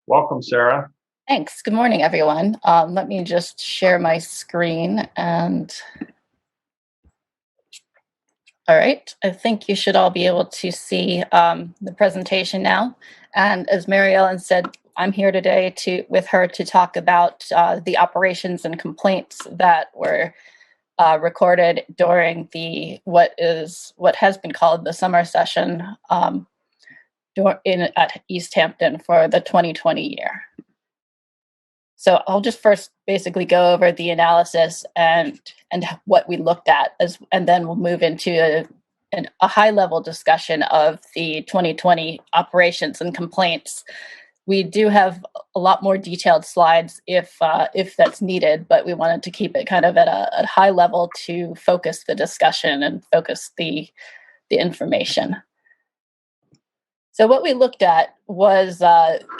Welcome, Sarah. Thanks. Good morning, everyone. Let me just share my screen all right. I think you should all be able to see the presentation now. And as Mary Ellen said, I'm here today with her to talk about the operations and complaints that were recorded during what has been called the summer session at East Hampton for the 2020 year. So I'll just first basically go over the analysis and what we looked at, and then we'll move into a high-level discussion of the 2020 operations and complaints. We do have a lot more detailed slides if that's needed, but we wanted to keep it kind of at a high level to focus the discussion and focus the information. So what we looked at was,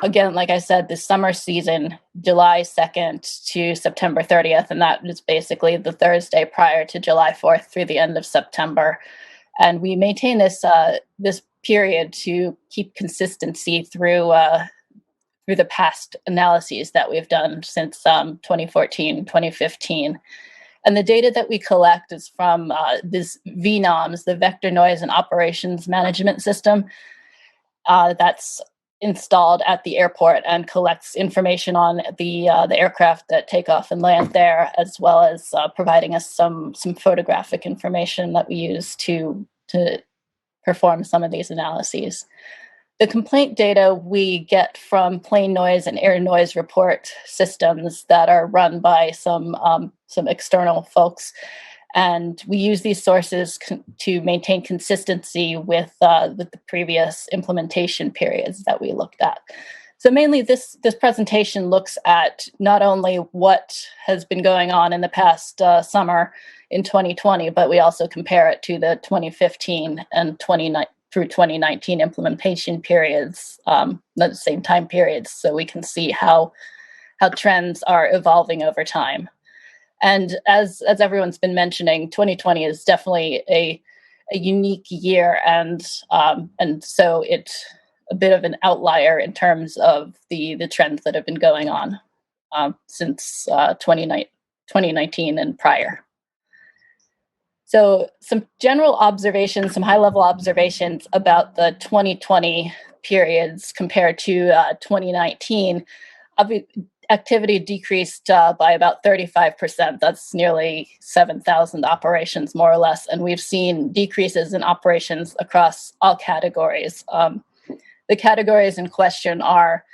again, like I said, the summer season, July 2nd to September 30th, and that is basically the Thursday prior to July 4th through the end of September. And we maintain this period to keep consistency through the past analyses that we've done since 2014, 2015. And the data that we collect is from this VNOMS, the Vector Noise and Operations Management System. That's installed at the airport and collects information on the aircraft that take off and land there, as well as providing us some photographic information that we use to perform some of these analyses. The complaint data we get from plane noise and air noise report systems that are run by some external folks. And we use these sources to maintain consistency with the previous implementation periods that we looked at. So mainly this presentation looks at not only what has been going on in the past summer in 2020, but we also compare it to the 2015 and through 2019 implementation periods, the same time periods, so we can see how trends are evolving over time. And as everyone's been mentioning, 2020 is definitely a unique year, and so it's a bit of an outlier in terms of the trends that have been going on since 2019 and prior. So some general observations, some high-level observations about the 2020 periods compared to 2019. Activity decreased by about 35%. That's nearly 7,000 operations, more or less. And we've seen decreases in operations across all categories. The categories in question are,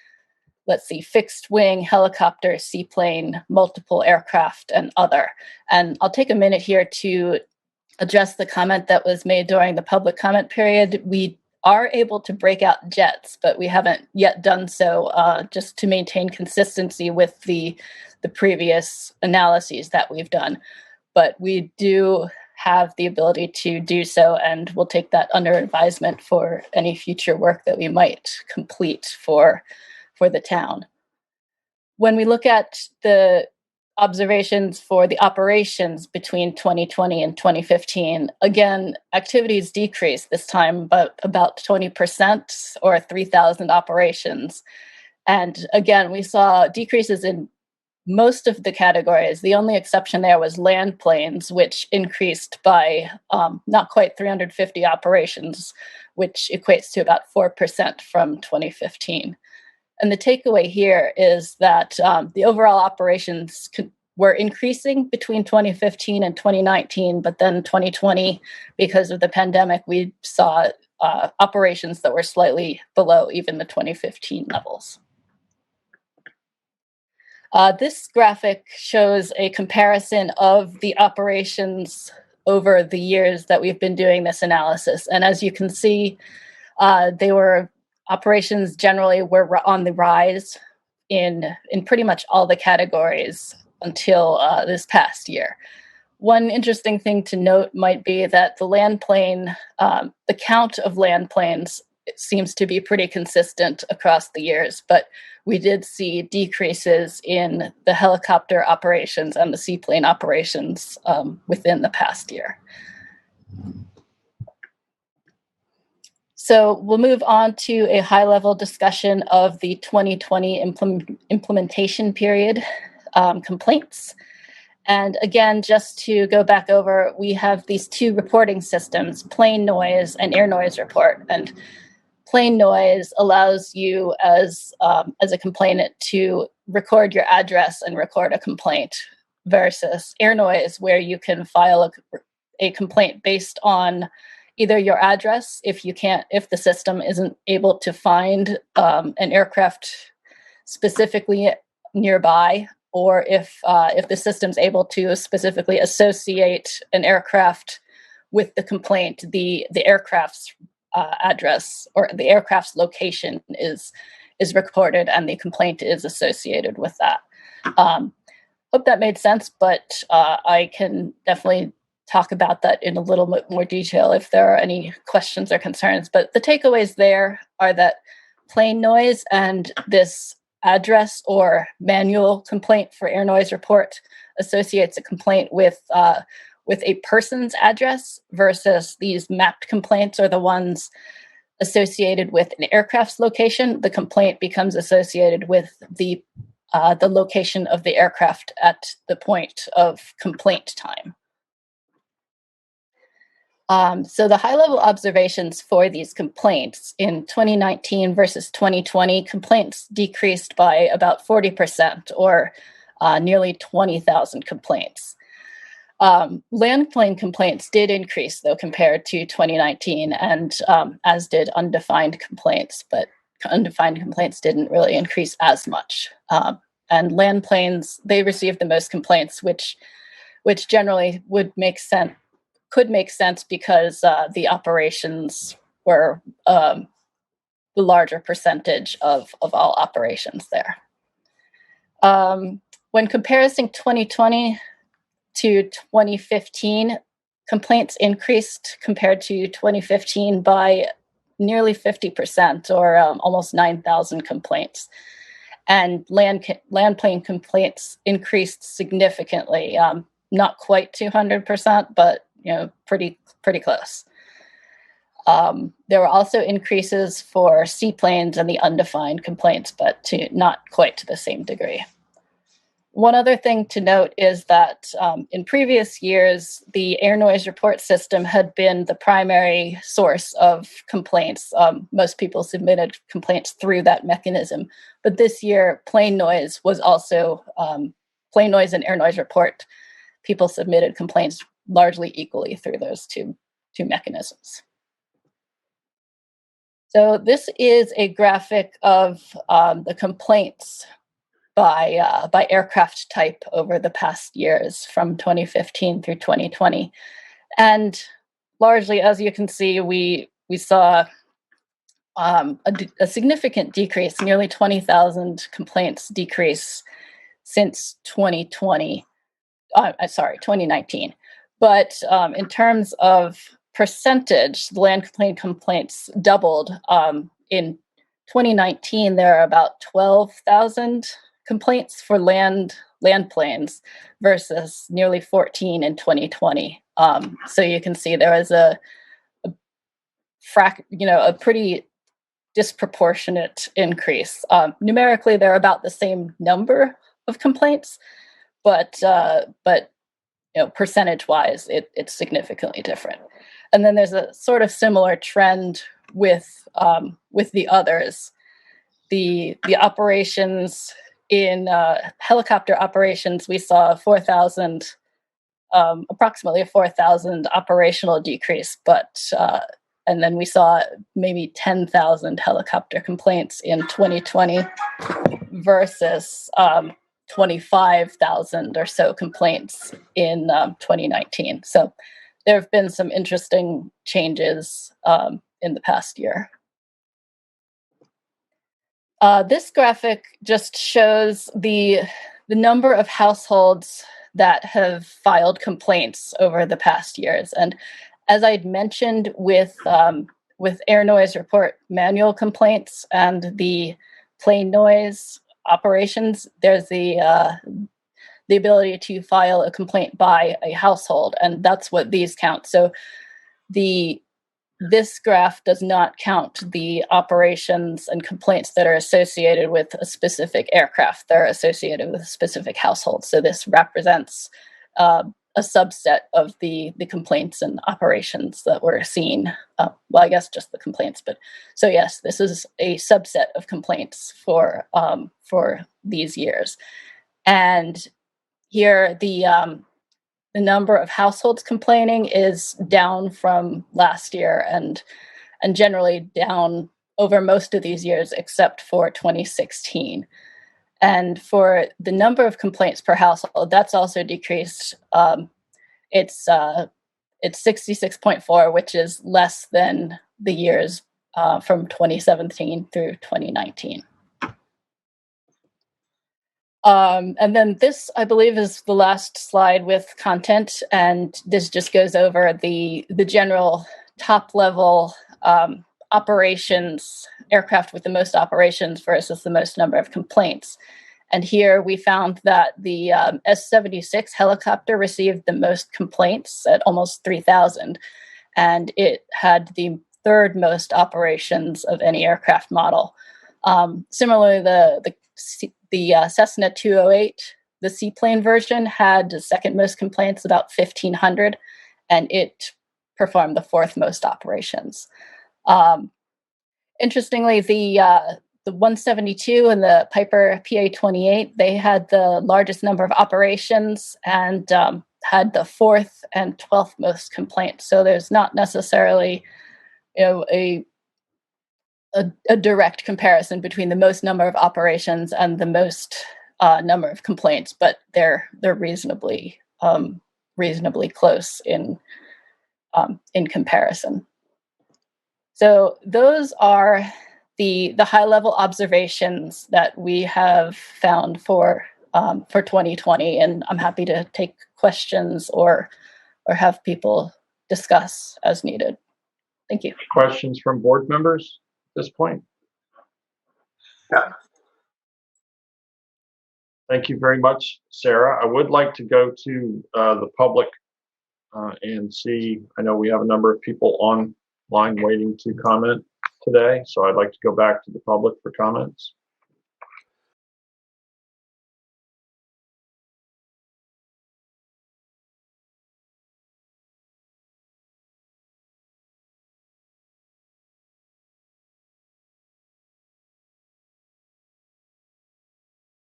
fixed wing, helicopter, seaplane, multiple aircraft, and other. And I'll take a minute here to address the comment that was made during the public comment period. We are able to break out jets, but we haven't yet done so just to maintain consistency with the previous analyses that we've done. But we do have the ability to do so, and we'll take that under advisement for any future work that we might complete for the town. When we look at the observations for the operations between 2020 and 2015, again, activities decreased this time, but about 20% or 3,000 operations. And again, we saw decreases in most of the categories. The only exception there was land planes, which increased by not quite 350 operations, which equates to about 4% from 2015. And the takeaway here is that the overall operations were increasing between 2015 and 2019, but then 2020, because of the pandemic, we saw operations that were slightly below even the 2015 levels. This graphic shows a comparison of the operations over the years that we've been doing this analysis. And as you can see, operations generally were on the rise in pretty much all the categories until this past year. One interesting thing to note might be that the land plane, the count of land planes seems to be pretty consistent across the years, but we did see decreases in the helicopter operations and the seaplane operations within the past year. So we'll move on to a high-level discussion of the 2020 implementation period complaints. And again, just to go back over, we have these two reporting systems, plane noise and air noise report. And plane noise allows you as a complainant to record your address and record a complaint, versus air noise, where you can file a complaint based on either your address, if the system isn't able to find an aircraft specifically nearby, or if the system's able to specifically associate an aircraft with the complaint, the aircraft's address or the aircraft's location is recorded and the complaint is associated with that. Hope that made sense, but I can definitely talk about that in a little bit more detail if there are any questions or concerns. But the takeaways there are that plane noise and this address or manual complaint for air noise report associates a complaint with a person's address, versus these mapped complaints are the ones associated with an aircraft's location. The complaint becomes associated with the location of the aircraft at the point of complaint time. So the high-level observations for these complaints in 2019 versus 2020, complaints decreased by about 40%, or nearly 20,000 complaints. Land plane complaints did increase, though, compared to 2019, and as did undefined complaints, but undefined complaints didn't really increase as much. And land planes, they received the most complaints, which generally could make sense because the operations were the larger percentage of all operations there. When comparing 2020 to 2015, complaints increased compared to 2015 by nearly 50%, or almost 9,000 complaints. And land plane complaints increased significantly, not quite 200%, but pretty close. There were also increases for seaplanes and the undefined complaints, but not quite to the same degree. One other thing to note is that in previous years, the air noise report system had been the primary source of complaints. Most people submitted complaints through that mechanism. But this year, plane noise was also, plane noise and air noise report, people submitted complaints largely equally through those two mechanisms. So this is a graphic of the complaints by aircraft type over the past years from 2015 through 2020. And largely, as you can see, we saw a significant decrease, nearly 20,000 complaints decrease since 2019. But in terms of percentage, the land plane complaints doubled. In 2019, there are about 12,000 complaints for land planes versus nearly 14 in 2020. So you can see there is a pretty disproportionate increase. Numerically, they're about the same number of complaints, but percentage-wise, it's significantly different. And then there's a sort of similar trend with the others. The operations in helicopter operations, we saw approximately a 4,000 operational decrease, and then we saw maybe 10,000 helicopter complaints in 2020 versus 25,000 or so complaints in 2019. So there have been some interesting changes in the past year. This graphic just shows the number of households that have filed complaints over the past years. And as I'd mentioned with air noise report manual complaints and the plane noise operations, there's the ability to file a complaint by a household, and that's what these count. So the this graph does not count the operations and complaints that are associated with a specific aircraft. They're associated with a specific household. So this represents a subset of the complaints and operations that were seen. Well, I guess just the complaints, but so yes, this is a subset of complaints for these years. And here the number of households complaining is down from last year and generally down over most of these years except for 2016. And for the number of complaints per household, that's also decreased. It's 66.4, which is less than the years from 2017 through 2019. And then this, I believe, is the last slide with content, and this just goes over the general top level operations, aircraft with the most operations versus the most number of complaints. And here we found that the S-76 helicopter received the most complaints at almost 3,000, and it had the third most operations of any aircraft model. Similarly, the Cessna 208, the seaplane version, had the second most complaints, about 1,500, and it performed the fourth most operations. Interestingly, the 172 and the Piper PA-28, they had the largest number of operations and had the fourth and 12th most complaints. So there's not necessarily, a direct comparison between the most number of operations and the most number of complaints, but they're reasonably close in comparison. So those are the high-level observations that we have found for 2020, and I'm happy to take questions or have people discuss as needed. Thank you. Questions from board members at this point? Yeah. Thank you very much, Sarah. I would like to go to the public and see. I know we have a number of people online waiting to comment today, so I'd like to go back to the public for comments.